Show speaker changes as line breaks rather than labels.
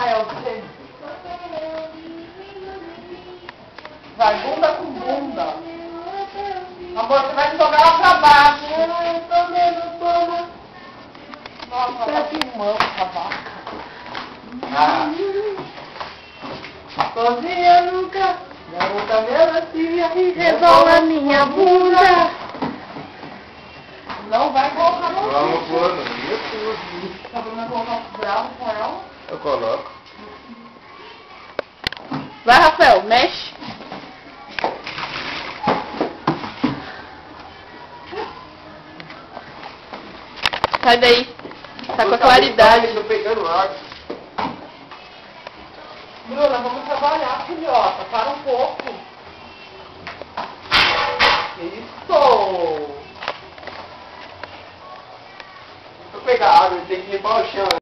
Rafael, você. Vai, bunda com bunda. Amor, você vai me jogar lá pra baixo. Nossa, tá filmando essa vaca. Sozinha nunca, garota melancia,
Rebola minha bunda.
não vai colocar no
Vamos,
vídeo.
mano. Meu Deus.
Tá vendo colocar bravo com ela?
Eu coloco.
Vai, Rafael, mexe. Sai daí. Tá com a claridade.
Tô pegando água.
Bruna, vamos trabalhar, filhota. Para um pouco. Isso!
Vou pegar água, tem que limpar o